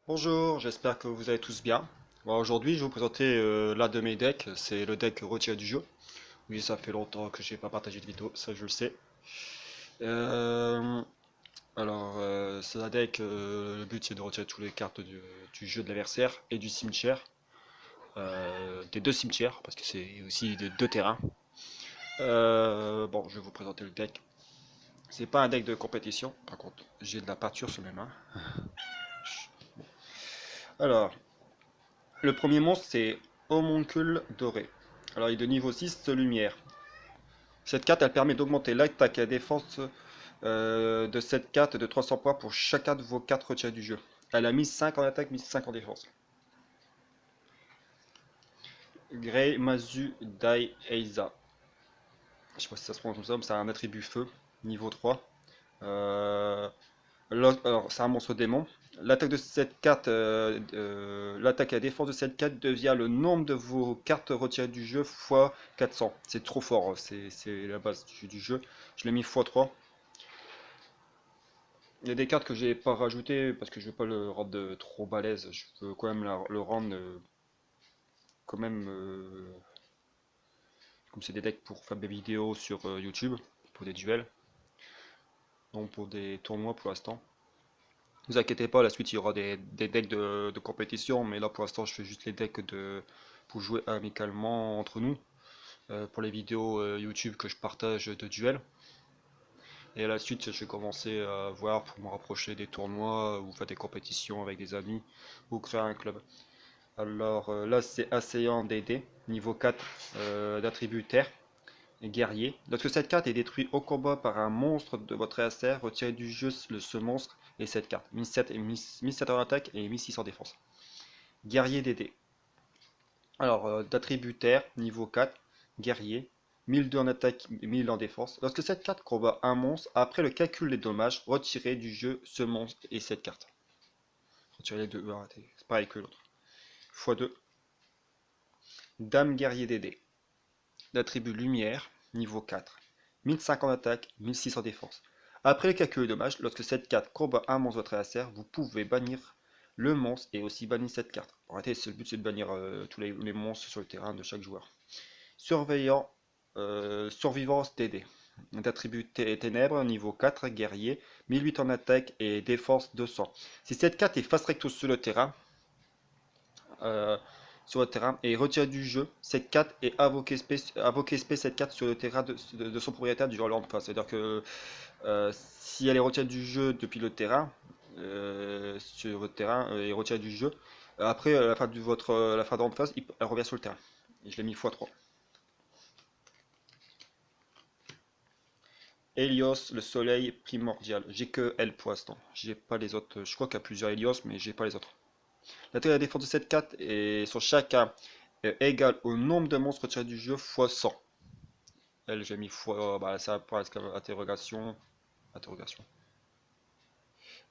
Bonjour, j'espère que vous allez tous bien. Bon, aujourd'hui, je vais vous présenter l'un de mes decks, c'est le deck retiré du jeu. Oui, ça fait longtemps que j'ai pas partagé de vidéo, ça je le sais. Euh, c'est un deck, le but c'est de retirer toutes les cartes du jeu de l'adversaire et du cimetière, des deux cimetières, parce que c'est aussi des deux terrains. Bon, je vais vous présenter le deck. C'est pas un deck de compétition, par contre, j'ai de la peinture sur mes mains. Alors, le premier monstre, c'est Homoncule Doré. Alors, il est de niveau 6 de lumière. Cette carte, elle permet d'augmenter l'attaque et la défense de cette carte de 300 points pour chacun de vos 4 retirés du jeu. Elle a mis 5 en attaque, mis 5 en défense. Grey Mazu Dai Eiza. Je sais pas si ça se prononce comme ça, mais c'est un attribut feu, niveau 3. Euh, alors, c'est un monstre démon. L'attaque de cette carte, l'attaque et la défense de cette carte devient le nombre de vos cartes retirées du jeu fois 400. C'est trop fort, c'est la base du jeu. Je l'ai mis x 3. Il y a des cartes que j'ai pas rajoutées parce que je veux pas le rendre trop balèze. Je veux quand même le rendre quand même comme c'est des decks pour faire des vidéos sur YouTube, pour des duels, non pour des tournois pour l'instant. Ne vous inquiétez pas, la suite il y aura des decks de compétition, mais là pour l'instant je fais juste les decks pour jouer amicalement entre nous, pour les vidéos YouTube que je partage de duels. Et à la suite je vais commencer à voir pour me rapprocher des tournois ou faire des compétitions avec des amis ou créer un club. Alors là c'est Assaillant DD, niveau 4 d'attribut terre et guerrier. Lorsque cette carte est détruite au combat par un monstre de votre adversaire, retirez du jeu ce monstre et cette carte. 1007 et 1007 en attaque et 1600 en défense. Guerrier DD. Alors d'attribut terre, niveau 4, guerrier, 1002 en attaque et 1000 en défense. Lorsque cette carte combat un monstre, après le calcul des dommages, retirez du jeu ce monstre et cette carte. Retirez les deux, c'est pareil que l'autre. x2. Dame guerrier DD. D'attribut lumière, niveau 4. 1050 attaque, 1600 défense. Après le calcul de dommages, lorsque cette carte combat un monstre de votre adversaire, vous pouvez bannir le monstre et aussi bannir cette carte. En réalité, le but c'est de bannir tous les monstres sur le terrain de chaque joueur. Surveillant, survivance TD. D'attribut ténèbres, niveau 4, guerrier, 1008 en attaque et défense 200. Si cette carte est face recto euh, sur le terrain et retire du jeu cette carte et invoquer cette carte sur le terrain de son propriétaire durant leur phase. C'est-à-dire que si elle est retirée du jeu depuis le terrain, sur votre terrain, et retirée du jeu, après la fin de la fin de votre phase, elle revient sur le terrain. Et je l'ai mis x3. Helios, le soleil primordial. J'ai que elle pour l'instant. J'ai pas les autres. Je crois qu'il y a plusieurs Helios, mais j'ai pas les autres. L'attaque et la défense de cette carte est sur chacun égale au nombre de monstres retirés du jeu fois 100. Elle, j'ai mis fois. Bah, ça pour interrogation. Interrogation.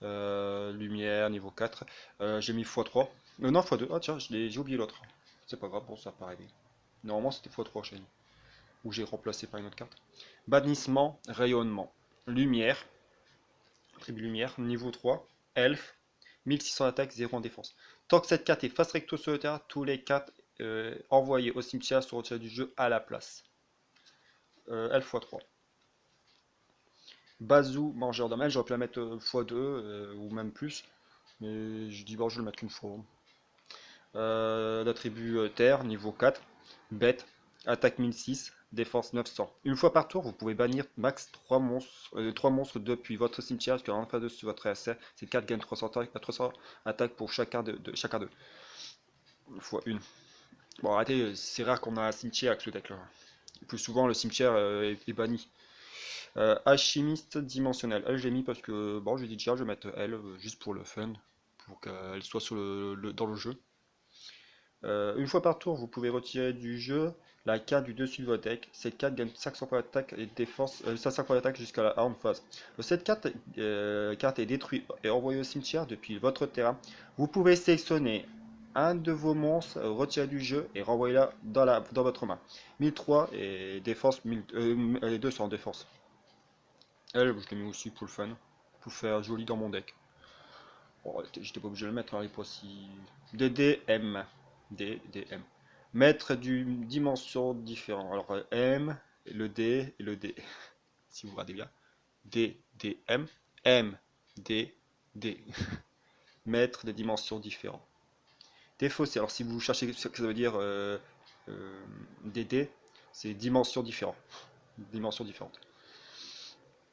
Lumière, niveau 4. J'ai mis x3. Non, x2. Ah, tiens, j'ai oublié l'autre. C'est pas grave, bon, ça peut arriver. Normalement, c'était x3 chez nous. Ou j'ai remplacé par une autre carte. Bannissement, rayonnement. Lumière. Tribu lumière, niveau 3. Elfe. 1600 attaque, 0 en défense. Tant que cette carte est face recto sur le terrain, tous les cartes envoyées au cimetière sont retirées du jeu à la place. L x3. Bazou, mangeur d'âme, j'aurais pu la mettre x2 ou même plus. Mais je dis bon, je vais le mettre une fois. L'attribut terre, niveau 4. Bête, attaque 1006, défense 900. Une fois par tour, vous pouvez bannir max 3 monstres depuis votre cimetière jusqu'à en face de votre adversaire. Ces cartes gagnent 300 attaques pour chacun d'eux. Fois une. Bon, arrêtez, c'est rare qu'on a un cimetière avec ce deck là. Plus souvent, le cimetière est banni. Alchimiste dimensionnel. Elle, j'ai mis parce que, bon, je lui ai dit déjà, je vais mettre elle juste pour le fun, pour qu'elle soit dans le jeu. Une fois par tour, vous pouvez retirer du jeu la carte du dessus de votre deck. Cette carte gagne 500 points d'attaque et défense, 500 points d'attaque jusqu'à la arme phase. Cette carte est détruite et envoyée au cimetière depuis votre terrain. Vous pouvez sélectionner un de vos monstres retiré du jeu et renvoyer-la dans votre main. 1003 et défense 200 en défense. Elle, je l'ai mis aussi pour le fun, pour faire joli dans mon deck. Oh, j'étais pas obligé de le mettre, hein, les poids si. DDM. DDM. Mettre d'une dimension différente. Alors M, le D et le D. Si vous regardez bien. D, D, M. M, D, D. Mettre des dimensions différentes. Défausser. Alors si vous cherchez ce que ça veut dire DD, c'est dimensions différentes. Dimensions différentes.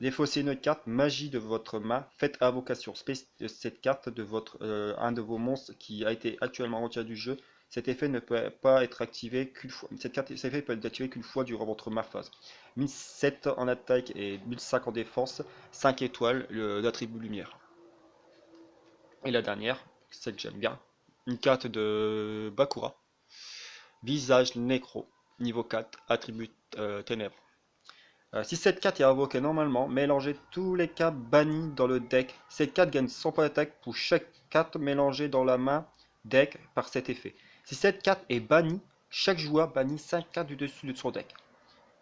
Défaussez une carte magie de votre main. Faites invocation cette carte de un de vos monstres qui a été actuellement retiré du jeu. Cet effet ne peut pas être activé qu'une fois. Cet effet peut être activé qu'une fois durant votre main phase. 1007 en attaque et 1005 en défense. 5 étoiles, l'attribut lumière. Et la dernière, celle que j'aime bien. Une carte de Bakura. Visage nécro. Niveau 4, attribut ténèbres. Si cette carte est invoquée normalement, mélangez tous les cartes bannies dans le deck. Cette carte gagne 100 points d'attaque pour chaque carte mélangée dans la main deck par cet effet. Si cette carte est bannie, chaque joueur bannit 5 cartes du dessus de son deck.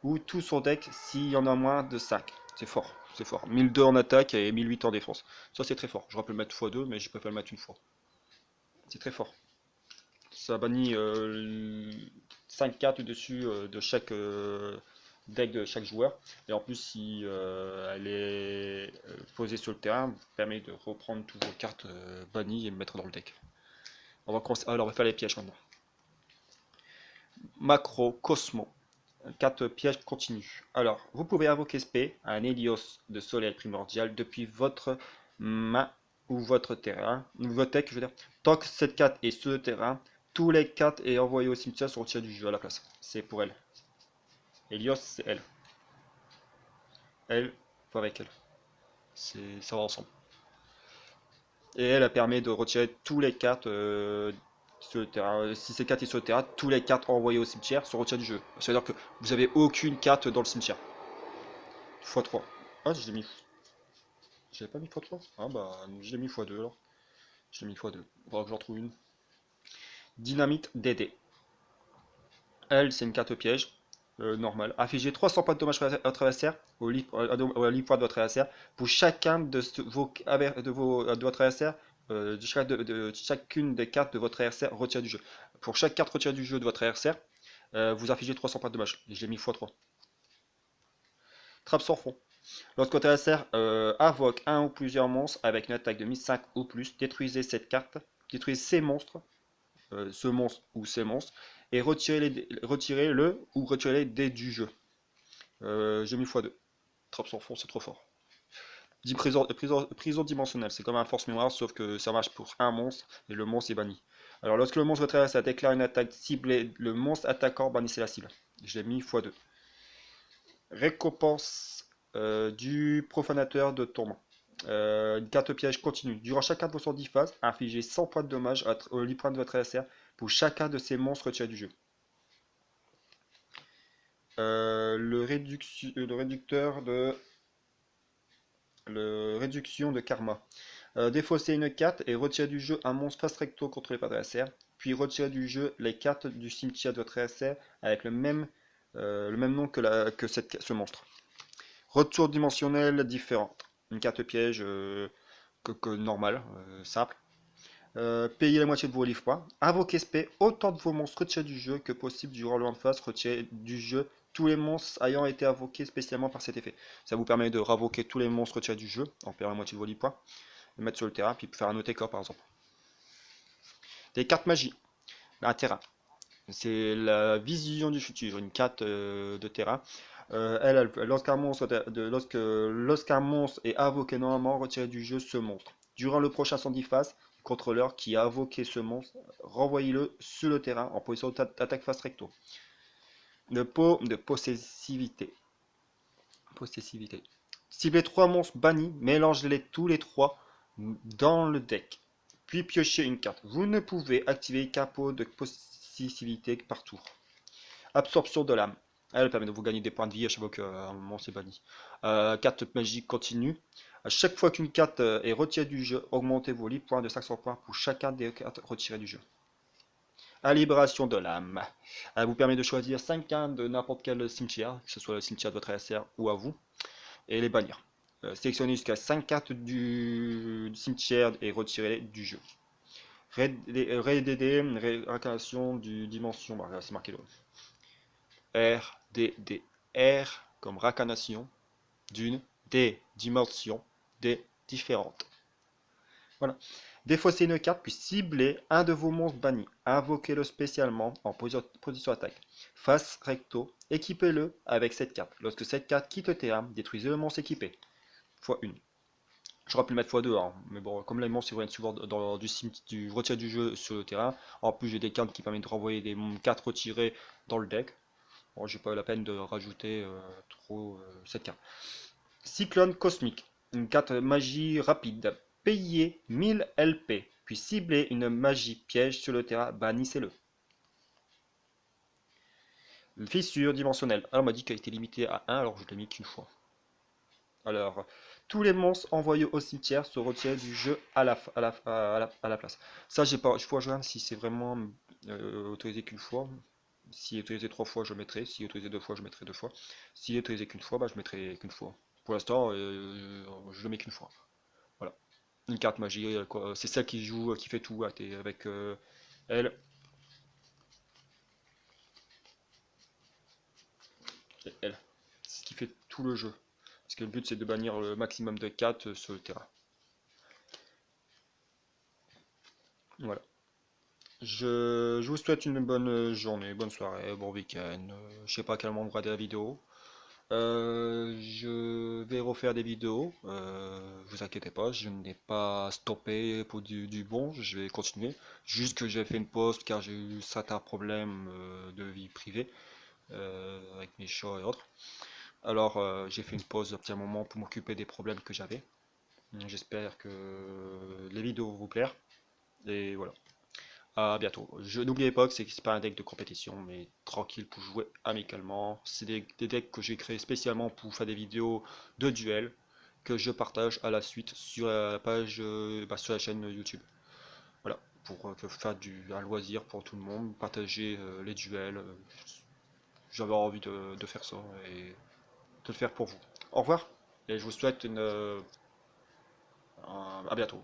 Ou tout son deck s'il y en a moins de 5. C'est fort, c'est fort. 1002 en attaque et 1008 en défense. Ça c'est très fort. J'aurais pu le mettre x2, mais je préfère le mettre une fois. C'est très fort. Ça bannit 5 cartes du dessus de chaque deck de chaque joueur. Et en plus, si elle est posée sur le terrain, permet de reprendre toutes vos cartes bannies et me mettre dans le deck. Alors, on va faire les pièges maintenant. Macro, Cosmo. 4 pièges continus. Alors, vous pouvez invoquer SP, un Helios de soleil primordial, depuis votre main ou votre terrain, ou votre deck, je veux dire. Tant que cette carte est sur le terrain, tous les cartes et envoyées au cimetière sont retirées du jeu à la place. C'est pour elle. Helios, c'est elle. Elle, faut avec elle. Ça va ensemble. Et elle permet de retirer tous les cartes sur le terrain. Si ces cartes sont sur le terrain, tous les cartes envoyées au cimetière sont retirées du jeu. Ça veut dire que vous avez aucune carte dans le cimetière. x3. Ah, je l'ai mis. J'avais pas mis x3? Ah bah, je l'ai mis x2 alors. Je l'ai mis x2. Faudra que j'en trouve une. Dynamite DD. Elle, c'est une carte piège. Normale. Affligez 300 points de dommage à votre adversaire au livre point de votre adversaire pour chacun de votre adversaire. Chacune des cartes de votre adversaire retirée du jeu. Pour chaque carte retirée du jeu de votre adversaire, vous affligez 300 points de dommage. Je l'ai mis x3. Trappe sans fond. Lorsque votre adversaire invoque un ou plusieurs monstres avec une attaque de 1005 ou plus, détruisez cette carte, détruisez ces monstres, ce monstre ou ces monstres, et retirez-le ou retirez les dés du jeu. J'ai mis x2. Trappe sans fond, c'est trop fort. Prison dimensionnelle, c'est comme un force mémoire, sauf que ça marche pour un monstre et le monstre est banni. Alors, lorsque le monstre votre adversaire déclare une attaque ciblée, le monstre attaquant bannissez la cible. Je l'ai mis x2. Récompense du profanateur de tourment. Une carte piège continue. Durant chacun de vos 110 phases, infligez 100 points de dommage au livre de votre adversaire pour chacun de ces monstres retirés du jeu. Le réduction de karma. Défausser une carte et retirer du jeu un monstre fast recto contrôlé par l'adversaire, puis retirer du jeu les cartes du cimetière de votre adversaire avec le même nom que ce monstre. Retour dimensionnel différente. Une carte piège normale, simple. Payez la moitié de vos livres points. Invoquez SP, autant de vos monstres retirés du jeu que possible durant le round phase. Retirez du jeu tous les monstres ayant été invoqués spécialement par cet effet. Ça vous permet de ravoquer tous les monstres retirés du jeu en payant la moitié de vos livres points, le mettre sur le terrain, puis faire un autre corps par exemple. Des cartes magie. Un terrain. C'est la vision du futur, une carte de terrain. Lorsqu'un monstre est invoqué normalement, retirez du jeu ce monstre. Durant le prochain 110 phases, le contrôleur qui a invoqué ce monstre, renvoyez-le sur le terrain en position d'attaque face recto. Le pot de possessivité. Ciblez 3 monstres bannis, mélangez-les tous les 3 dans le deck. Puis piochez une carte. Vous ne pouvez activer qu'un pot de possessivité par tour. Absorption de l'âme. Elle permet de vous gagner des points de vie à chaque fois qu'un monstre est banni. Carte magique continue. À chaque fois qu'une carte est retirée du jeu, augmentez vos livres points de 500 points pour chacun des cartes retirées du jeu. Libération de l'âme. Elle vous permet de choisir 5 cartes de n'importe quel cimetière, que ce soit le cimetière de votre adversaire ou à vous, et les bannir. Sélectionnez jusqu'à 5 cartes du cimetière et retirez-les du jeu. RDD, réincarnation du dimension, bah, c'est marqué là. RDD, R comme réincarnation d'une des dimensions des différentes. Voilà. Défaussez une carte, puis ciblez un de vos monstres bannis. Invoquez-le spécialement en position attaque. Face recto, équipez-le avec cette carte. Lorsque cette carte quitte le terrain, détruisez le monstre équipé. x1. J'aurais pu le mettre x2, hein. Mais bon, comme là, les monstres reviennent souvent du retire du jeu sur le terrain. En plus, j'ai des cartes qui permettent de renvoyer des cartes retirées dans le deck. Bon, j'ai pas eu la peine de rajouter trop cette carte. Cyclone cosmique, une carte magie rapide. Payez 1000 LP, puis ciblez une magie piège sur le terrain, bannissez-le. Fissure dimensionnelle. Alors on m'a dit qu'elle était limitée à 1, alors je l'ai mis qu'une fois. Alors, tous les monstres envoyés au cimetière se retirent du jeu à la place. Ça, j'ai pas, je peux rejoindre si c'est vraiment autorisé qu'une fois. Si autorisé 3 fois, je mettrai. Si autorisé 2 fois, je mettrai 2 fois. Si autorisé qu'une fois, bah, je mettrai qu'une fois. Pour l'instant, je le mets qu'une fois. Voilà. Une carte magie, c'est celle qui joue, qui fait tout avec elle et elle. C'est ce qui fait tout le jeu. Parce que le but c'est de bannir le maximum de 4 sur le terrain. Voilà. Je vous souhaite une bonne journée, bonne soirée, bon week-end. Je sais pas à quel moment vous regardez la vidéo. Je vais refaire des vidéos. Vous inquiétez pas, je n'ai pas stoppé pour du bon. Je vais continuer. Juste que j'ai fait une pause car j'ai eu certains problèmes de vie privée avec mes chats et autres. Alors j'ai fait une pause un petit moment pour m'occuper des problèmes que j'avais. J'espère que les vidéos vont vous plaire. Et voilà. À bientôt. N'oubliez pas que c'est pas un deck de compétition, mais tranquille pour jouer amicalement. C'est des decks que j'ai créés spécialement pour faire des vidéos de duel que je partage à la suite sur la page, sur la chaîne YouTube. Voilà, pour faire un loisir pour tout le monde, partager les duels. J'avais envie de faire ça et de le faire pour vous. Au revoir et je vous souhaite à bientôt.